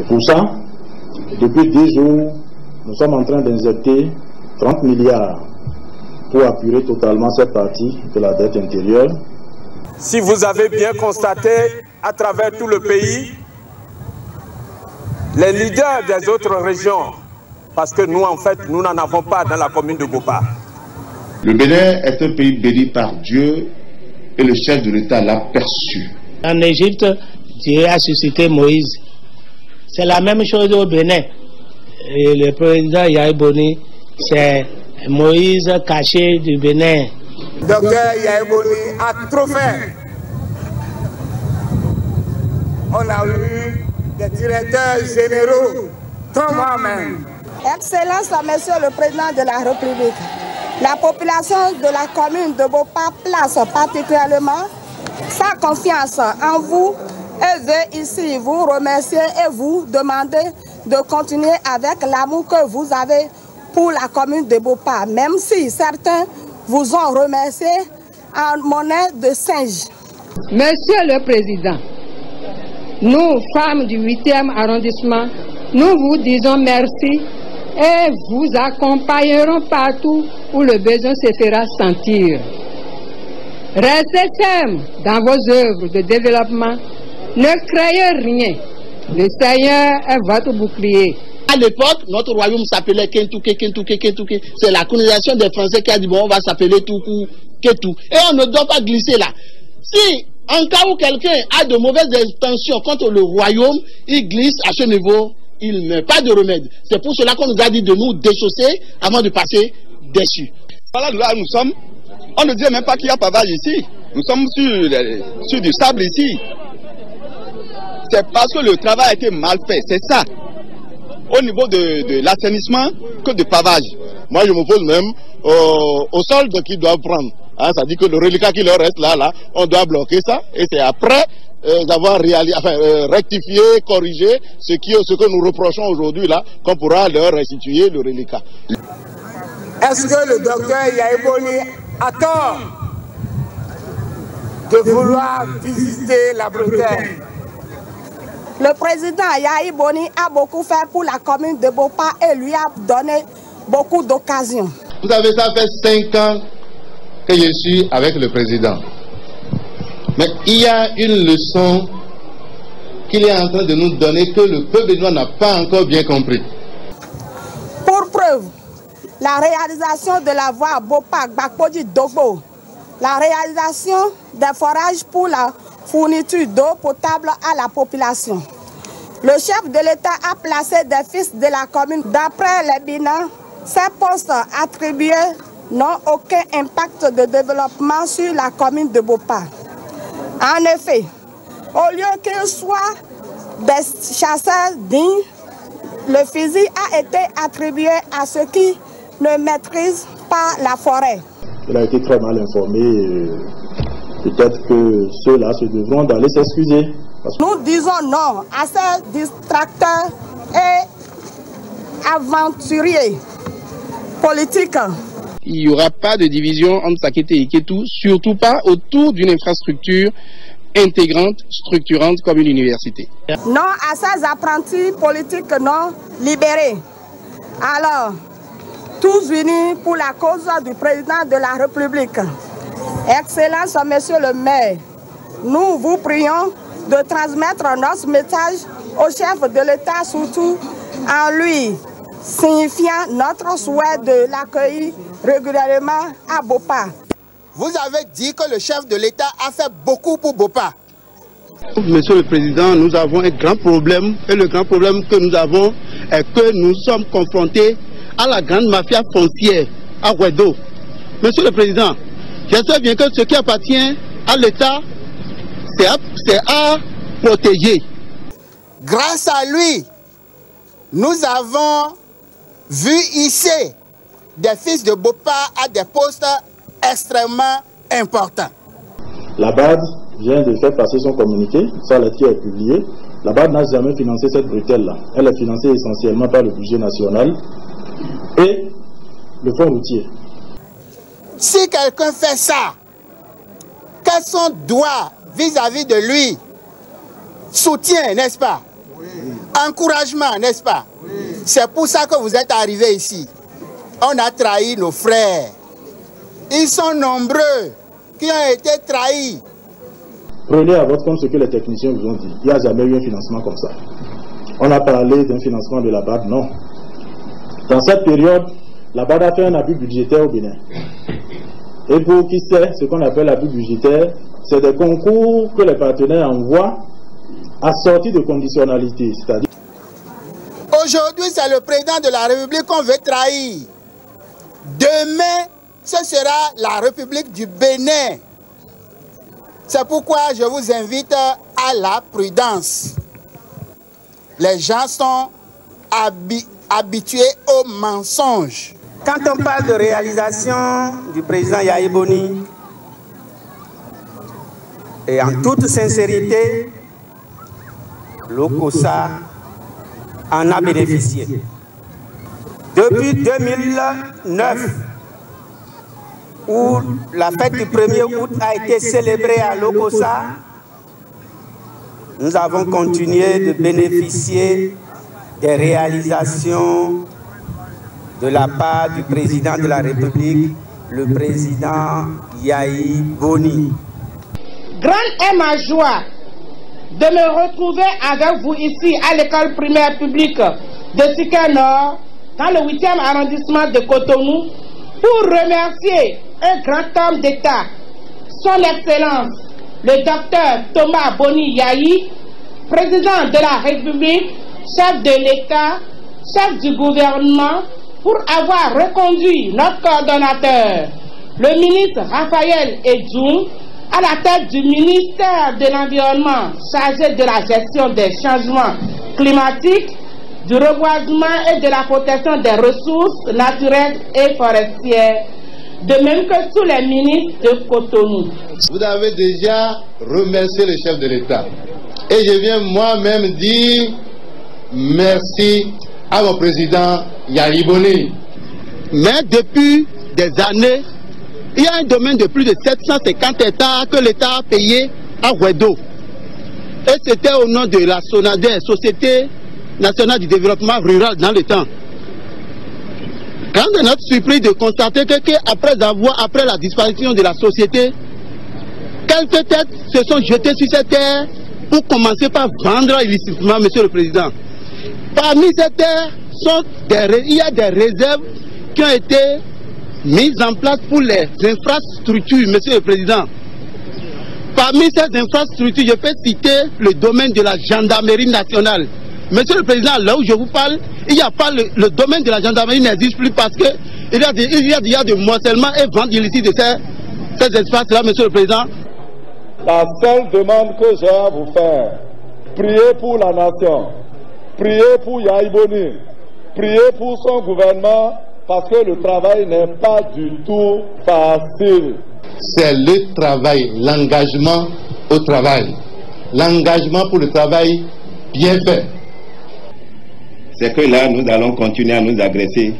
Et pour ça, depuis 10 jours, nous sommes en train d'injecter 30 milliards pour apurer totalement cette partie de la dette intérieure. Si vous avez bien constaté, à travers tout le pays, les leaders des autres régions, parce que nous, en fait, nous n'en avons pas dans la commune de Bopa. Le Bénin est un pays béni par Dieu et le chef de l'État l'a perçu. En Égypte, Dieu a suscité Moïse. C'est la même chose au Bénin. Et le président Yahya Boni, c'est Moïse caché du Bénin. Docteur Yahya Boni a trop fait. On a eu des directeurs généraux, 3 mois même. Excellence, Monsieur le Président de la République, la population de la commune de Bopa place particulièrement sa confiance en vous et veut ici vous remercier et vous demander de continuer avec l'amour que vous avez pour la commune de Bopa, même si certains vous ont remercié en monnaie de singe. Monsieur le Président, nous, femmes du 8e arrondissement, nous vous disons merci et vous accompagnerons partout où le besoin se fera sentir. Restez fermes dans vos œuvres de développement. Ne craignez rien. Le Seigneur est votre bouclier. À l'époque, notre royaume s'appelait Kentouké, Kentouké, Kentouké. C'est la colonisation des Français qui a dit bon, on va s'appeler Toukou, Ketou. Et on ne doit pas glisser là. Si, en cas où quelqu'un a de mauvaises intentions contre le royaume, il glisse à ce niveau, il n'a pas de remède. C'est pour cela qu'on nous a dit de nous déchausser avant de passer dessus. Voilà, là nous sommes. On ne dit même pas qu'il y a pavage ici. Nous sommes sur du sable ici. C'est parce que le travail a été mal fait, c'est ça. Au niveau de l'assainissement que de pavage. Moi je me pose même aux soldes qu'ils doivent prendre. Hein, ça dit que le reliquat qui leur reste là, on doit bloquer ça. Et c'est après d'avoir rectifié, corrigé ce que nous reprochons aujourd'hui là, qu'on pourra leur restituer le reliquat. Est-ce que le docteur Yahya Boni a tort de vouloir visiter la Bretagne? Le président Yahya Boni a beaucoup fait pour la commune de Bopa et lui a donné beaucoup d'occasions. Vous savez, ça fait 5 ans que je suis avec le président. Mais il y a une leçon qu'il est en train de nous donner que le peuple béninois n'a pas encore bien compris. Pour preuve, la réalisation de la voie Bopa-Gbakpodi-Dogbo, la réalisation des forages pour la fourniture d'eau potable à la population. Le chef de l'État a placé des fils de la commune. D'après les bilans, ces postes attribués n'ont aucun impact de développement sur la commune de Bopa. En effet, au lieu qu'ils soient des chasseurs dignes, le fusil a été attribué à ceux qui ne maîtrisent pas la forêt. Il a été très mal informé. Peut-être que ceux-là se devront d'aller s'excuser. Nous disons non à ces distracteurs et aventuriers politiques. Il n'y aura pas de division entre Sakété et Ketou, surtout pas autour d'une infrastructure intégrante, structurante comme une université. Non à ces apprentis politiques non libérés. Alors, tous unis pour la cause du président de la République. Excellence, Monsieur le maire, nous vous prions de transmettre notre message au chef de l'État, surtout en lui signifiant notre souhait de l'accueillir régulièrement à Bopa. Vous avez dit que le chef de l'État a fait beaucoup pour Bopa. Monsieur le Président, nous avons un grand problème et le grand problème que nous avons est que nous sommes confrontés à la grande mafia foncière à Ouedo. Monsieur le Président, j'espère bien que ce qui appartient à l'État, c'est à protéger. Grâce à lui, nous avons vu ici des fils de Bopa à des postes extrêmement importants. La BAD vient de faire passer son communiqué, sa lettre est publiée. La BAD n'a jamais financé cette bretelle-là. Elle est financée essentiellement par le budget national et le fonds routier. Si quelqu'un fait ça, quels sont droits vis-à-vis de lui? Soutien, n'est-ce pas? encouragement, n'est-ce pas? C'est pour ça que vous êtes arrivés ici. On a trahi nos frères. Ils sont nombreux qui ont été trahis. Prenez à votre compte ce que les techniciens vous ont dit. Il n'y a jamais eu un financement comme ça. On a parlé d'un financement de la BAD, non. Dans cette période, la BAD a fait un abus budgétaire au Bénin. Et pour qui sait ce qu'on appelle abus budgétaire, c'est des concours que les partenaires envoient assortis de conditionnalités. C'est-à-dire... Aujourd'hui, c'est le président de la République qu'on veut trahir. Demain, ce sera la République du Bénin. C'est pourquoi je vous invite à la prudence. Les gens sont habitués aux mensonges. Quand on parle de réalisation du président Yahi Boni, et en toute sincérité, l'OCOSA en a bénéficié. Depuis 2009, où la fête du 1er août a été célébrée à l'OCOSA, nous avons continué de bénéficier des réalisations de la part du président de la République, le président Yahi Boni. Grande est ma joie de me retrouver avec vous ici à l'école primaire publique de Sika Nord, dans le 8e arrondissement de Cotonou, pour remercier un grand homme d'État, son Excellence, le docteur Thomas Boni Yahi, président de la République, chef de l'État, chef du gouvernement, pour avoir reconduit notre coordonnateur, le ministre Raphaël Edjoum, à la tête du ministère de l'Environnement chargé de la gestion des changements climatiques, du reboisement et de la protection des ressources naturelles et forestières, de même que tous les ministres de Cotonou. Vous avez déjà remercié le chef de l'État. Et je viens moi-même dire merci à mon président Yahi Boni. Mais depuis des années, il y a un domaine de plus de 750 hectares que l'État a payé à Ouedo. Et c'était au nom de la SONADER, Société nationale du développement rural dans le temps. Quand on est notre surprise de constater que après la disparition de la société, quelques têtes se sont jetées sur cette terre pour commencer par vendre illicitement, Monsieur le Président. Parmi ces terres, il y a des réserves qui ont été mises en place pour les infrastructures, Monsieur le Président. Parmi ces infrastructures, je peux citer le domaine de la gendarmerie nationale. Monsieur le Président, là où je vous parle, il n'y a pas le domaine de la gendarmerie n'existe plus parce que il y a de morcellement et vente illicite de ces espaces-là, Monsieur le Président. La seule demande que j'ai à vous faire, priez pour la nation, priez pour Yahi Boni, priez pour son gouvernement, parce que le travail n'est pas du tout facile. C'est le travail, l'engagement au travail, l'engagement pour le travail bien fait. C'est que là, nous allons continuer à nous agresser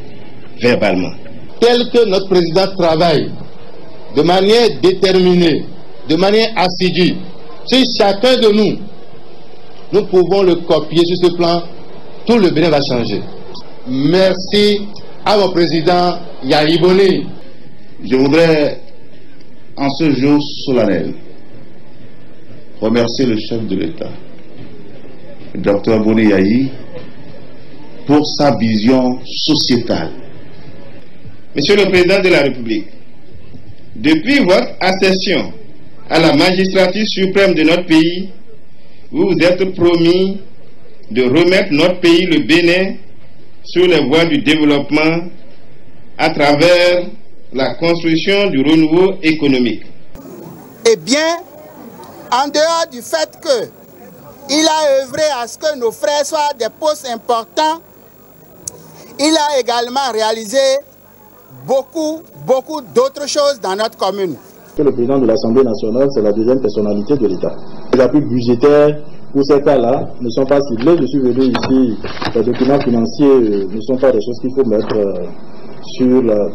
verbalement. Tel que notre président travaille de manière déterminée, de manière assidue, si chacun de nous pouvons le copier sur ce plan, tout le Bénin va changer. Merci à mon président Yahi Boni. Je voudrais, en ce jour solennel, remercier le chef de l'État, le Dr Boni Yahi, pour sa vision sociétale. Monsieur le Président de la République, depuis votre accession à la magistrature suprême de notre pays, vous vous êtes promis de remettre notre pays, le Bénin, sur les voies du développement à travers la construction du renouveau économique. Eh bien, en dehors du fait qu'il a œuvré à ce que nos frères soient des postes importants, il a également réalisé beaucoup d'autres choses dans notre commune. Le président de l'Assemblée nationale, c'est la deuxième personnalité de l'État. Les appuis budgétaires pour ces cas-là ne sont pas ciblés. Je suis venu ici, les documents financiers ne sont pas des choses qu'il faut mettre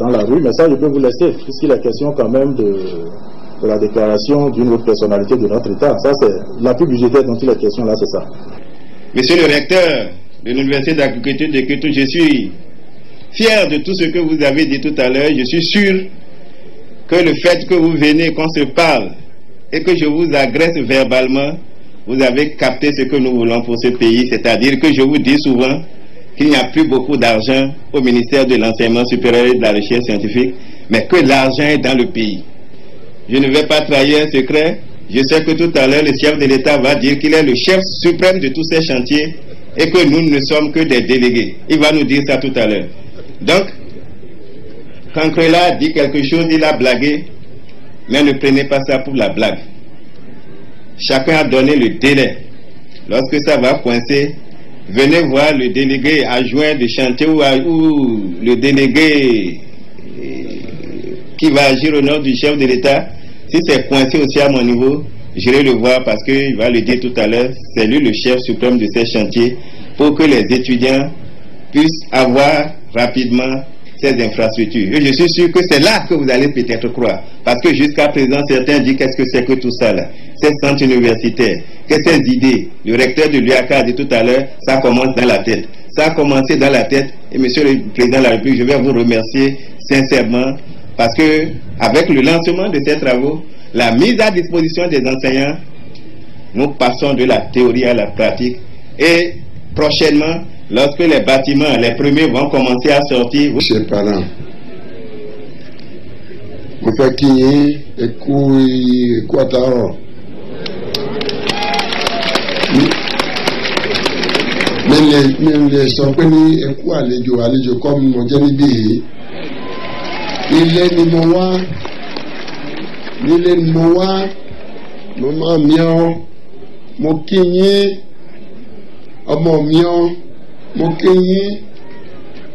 dans la rue, mais ça je peux vous laisser, puisqu'il est question quand même de la déclaration d'une autre personnalité de notre État. Ça c'est l'appui budgétaire dont il est question là, c'est ça. Monsieur le recteur de l'Université d'agriculture de Kétou, je suis fier de tout ce que vous avez dit tout à l'heure. Je suis sûr que le fait que vous venez, qu'on se parle et que je vous agresse verbalement, vous avez capté ce que nous voulons pour ce pays. C'est-à-dire que je vous dis souvent qu'il n'y a plus beaucoup d'argent au ministère de l'Enseignement supérieur et de la Recherche scientifique, mais que l'argent est dans le pays. Je ne vais pas trahir un secret. Je sais que tout à l'heure, le chef de l'État va dire qu'il est le chef suprême de tous ces chantiers et que nous ne sommes que des délégués. Il va nous dire ça tout à l'heure. Donc, Cancrela dit quelque chose, il a blagué, mais ne prenez pas ça pour la blague. Chacun a donné le délai. Lorsque ça va coincer, venez voir le délégué adjoint de chantier ou le délégué qui va agir au nom du chef de l'État. Si c'est coincé aussi à mon niveau, j'irai le voir parce qu'il va le dire tout à l'heure, c'est lui le chef suprême de ces chantiers pour que les étudiants puissent avoir rapidement ces infrastructures. Et je suis sûr que c'est là que vous allez peut-être croire. Parce que jusqu'à présent, certains disent qu'est-ce que c'est que tout ça là, ces centres universitaires, que ces idées, le recteur de l'UAK a dit tout à l'heure, ça commence dans la tête. Ça a commencé dans la tête. Et monsieur le président de la République, je vais vous remercier sincèrement parce que avec le lancement de ces travaux, la mise à disposition des enseignants, nous passons de la théorie à la pratique. Et prochainement, lorsque les bâtiments, les premiers vont commencer à sortir. Monsieur le parent, vous faites qui est quoi t'as? Mais les surprenus et quoi les jours comme mon dit, il est numéro maman mion, mon kini, mon mion. Mokinyi,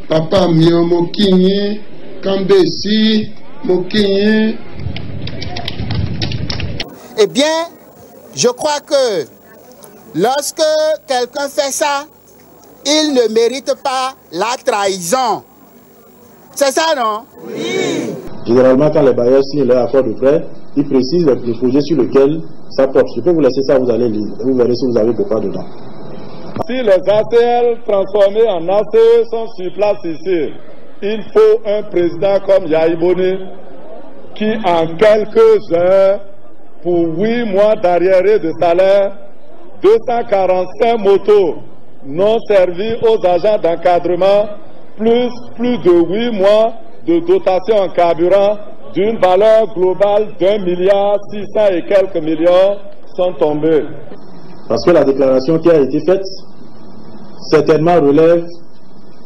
papa mio Mokinyi, Kambesi, Mokinyi. Eh bien, je crois que lorsque quelqu'un fait ça, il ne mérite pas la trahison. C'est ça, non? Oui. Généralement, quand les bailleurs signent leur accord de prêt, ils précisent le projet sur lequel ça porte. Je peux vous laisser ça, vous allez lire. Vous verrez si vous avez beaucoup dedans. Si les ACL transformés en ACE sont sur place ici, il faut un président comme Yahi Boni qui en quelques heures, pour 8 mois d'arriérés de salaire, 245 motos non servies aux agents d'encadrement, plus de 8 mois de dotation en carburant d'une valeur globale d'1,6 milliard et quelques millions sont tombés. Parce que la déclaration qui a été faite certainement relève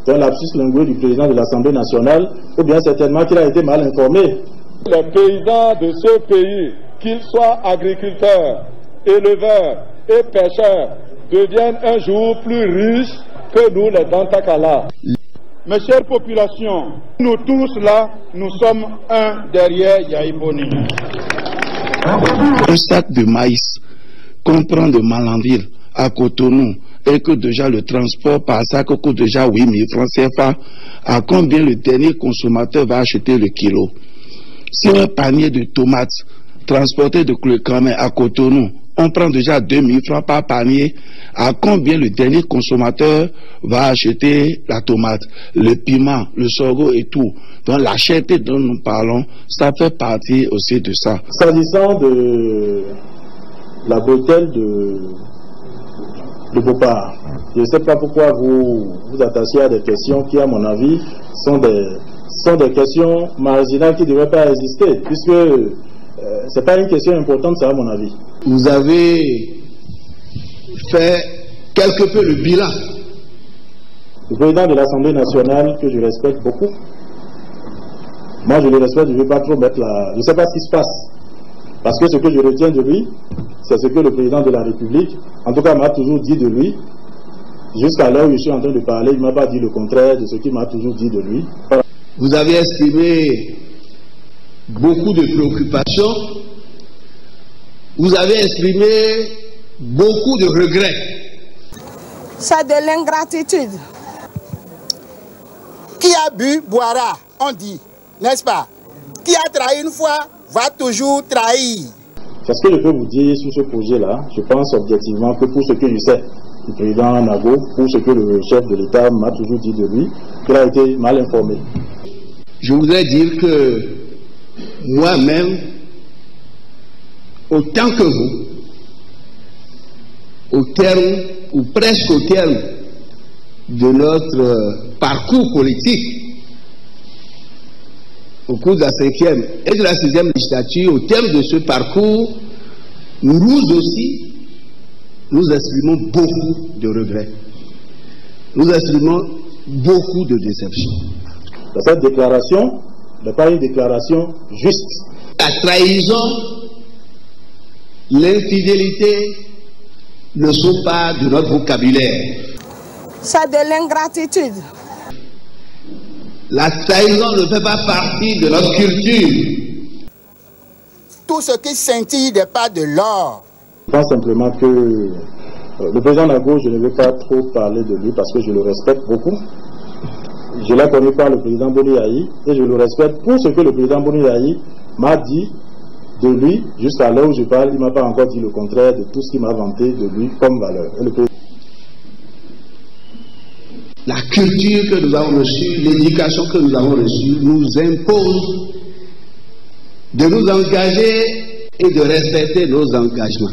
d'un lapsus linguistique du président de l'Assemblée nationale, ou bien certainement qu'il a été mal informé. Les paysans de ce pays, qu'ils soient agriculteurs, éleveurs et pêcheurs, deviennent un jour plus riches que nous les Dantakala. Mes chères populations, nous tous là, nous sommes un derrière Yahi Boni. Un sac de maïs qu'on prend de Malanville à Cotonou et que déjà le transport par sac coûte déjà 8 000 francs CFA, à combien le dernier consommateur va acheter le kilo? Si un panier de tomates transporté de Clécamin à Cotonou, on prend déjà 2 000 francs par panier, à combien le dernier consommateur va acheter la tomate, le piment, le sorgho et tout? Donc la cherté dont nous parlons, ça fait partie aussi de ça. S'agissant de la bretelle de Bopar, je ne sais pas pourquoi vous vous attachez à des questions qui, à mon avis, sont des questions marginales qui ne devraient pas exister, puisque ce n'est pas une question importante, ça, à mon avis. Vous avez fait quelque peu le bilan. Le président de l'Assemblée nationale, que je respecte beaucoup, moi je le respecte, je ne vais pas trop mettre la... Je ne sais pas ce qui se passe. Parce que ce que je retiens de lui, c'est ce que le président de la République, en tout cas, m'a toujours dit de lui. Jusqu'à l'heure où je suis en train de parler, il ne m'a pas dit le contraire de ce qu'il m'a toujours dit de lui. Vous avez exprimé beaucoup de préoccupations. Vous avez exprimé beaucoup de regrets. C'est de l'ingratitude. Qui a bu, boira, on dit, n'est-ce pas? Qui a trahi une fois, va toujours trahir. C'est ce que je peux vous dire sur ce projet-là. Je pense objectivement que pour ce que je sais, du président Nago pour ce que le chef de l'État m'a toujours dit de lui, qu'il a été mal informé. Je voudrais dire que moi-même, autant que vous, au terme, ou presque au terme, de notre parcours politique, au cours de la 5e et de la 6e législature, au terme de ce parcours, nous aussi, nous exprimons beaucoup de regrets. Nous exprimons beaucoup de déception. Cette déclaration n'est pas une déclaration juste. La trahison, l'infidélité ne sont pas de notre vocabulaire. C'est de l'ingratitude. La trahison ne fait pas partie de notre culture. Tout ce qui scintille n'est pas de l'or. Je pense simplement que le président Nago, je ne vais pas trop parler de lui parce que je le respecte beaucoup. Je l'ai connu par le président Boni Yayi et je le respecte pour ce que le président Boni Yayi m'a dit de lui. Jusqu'à l'heure où je parle, il ne m'a pas encore dit le contraire de tout ce qu'il m'a vanté de lui comme valeur. La culture que nous avons reçue, l'éducation que nous avons reçue nous impose de nous engager et de respecter nos engagements.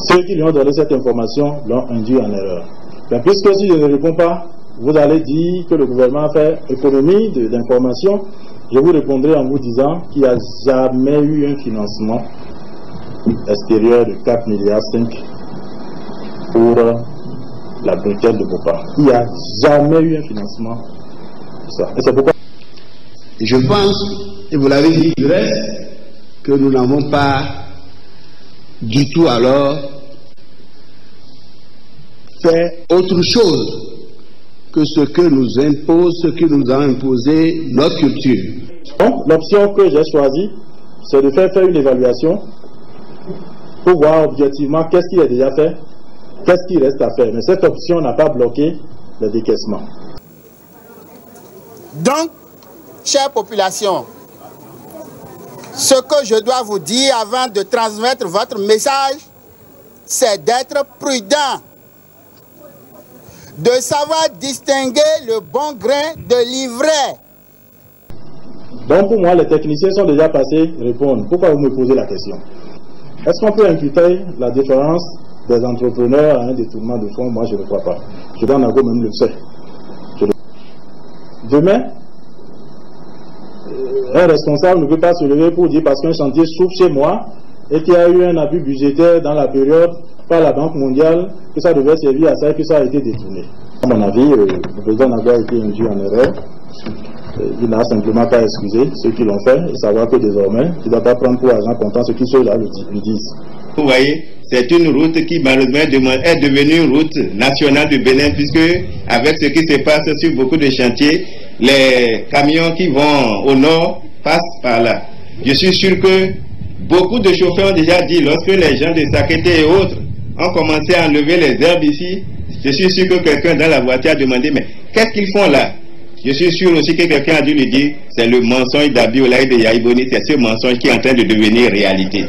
Ceux qui lui ont donné cette information l'ont induit en erreur. Mais puisque si je ne réponds pas, vous allez dire que le gouvernement a fait économie d'informations, je vous répondrai en vous disant qu'il n'y a jamais eu un financement extérieur de 4,5 milliards pour la brutelle de Bopa. Il n'y a jamais eu un financement pour ça. Et c'est pourquoi je pense, et vous l'avez dit du reste, que nous n'avons pas du tout alors fait autre chose que ce que nous impose, ce que nous a imposé notre culture. Donc, l'option que j'ai choisie, c'est de faire une évaluation pour voir objectivement qu'est-ce qui est déjà fait, qu'est-ce qui reste à faire. Mais cette option n'a pas bloqué le décaissement. Donc, chère population, ce que je dois vous dire avant de transmettre votre message, c'est d'être prudent, de savoir distinguer le bon grain de l'ivraie. Donc pour moi, les techniciens sont déjà passés répondre. Pourquoi vous me posez la question? Est-ce qu'on peut imputer la différence des entrepreneurs à un détournement de fonds? Moi, je ne crois pas. Je dois Nago même le sait. Demain, un responsable ne peut pas se lever pour dire parce qu'un chantier souffre chez moi et qu'il y a eu un abus budgétaire dans la période par la Banque mondiale, que ça devait servir à ça et que ça a été détourné. À mon avis, le président Nago a été induit en erreur. Il n'a simplement pas excusé ceux qui l'ont fait et savoir que désormais, il ne doit pas prendre pour argent comptant ce qui ceux-là lui disent. Vous voyez, c'est une route qui malheureusement est devenue une route nationale du Bénin puisque avec ce qui se passe sur beaucoup de chantiers, les camions qui vont au nord passent par là. Je suis sûr que beaucoup de chauffeurs ont déjà dit, lorsque les gens de Sakété et autres ont commencé à enlever les herbes ici, je suis sûr que quelqu'un dans la voiture a demandé, mais qu'est-ce qu'ils font là? Je suis sûr aussi que quelqu'un a dû lui dire, c'est le mensonge d'Abiolaye de Yayi Boni, c'est ce mensonge qui est en train de devenir réalité.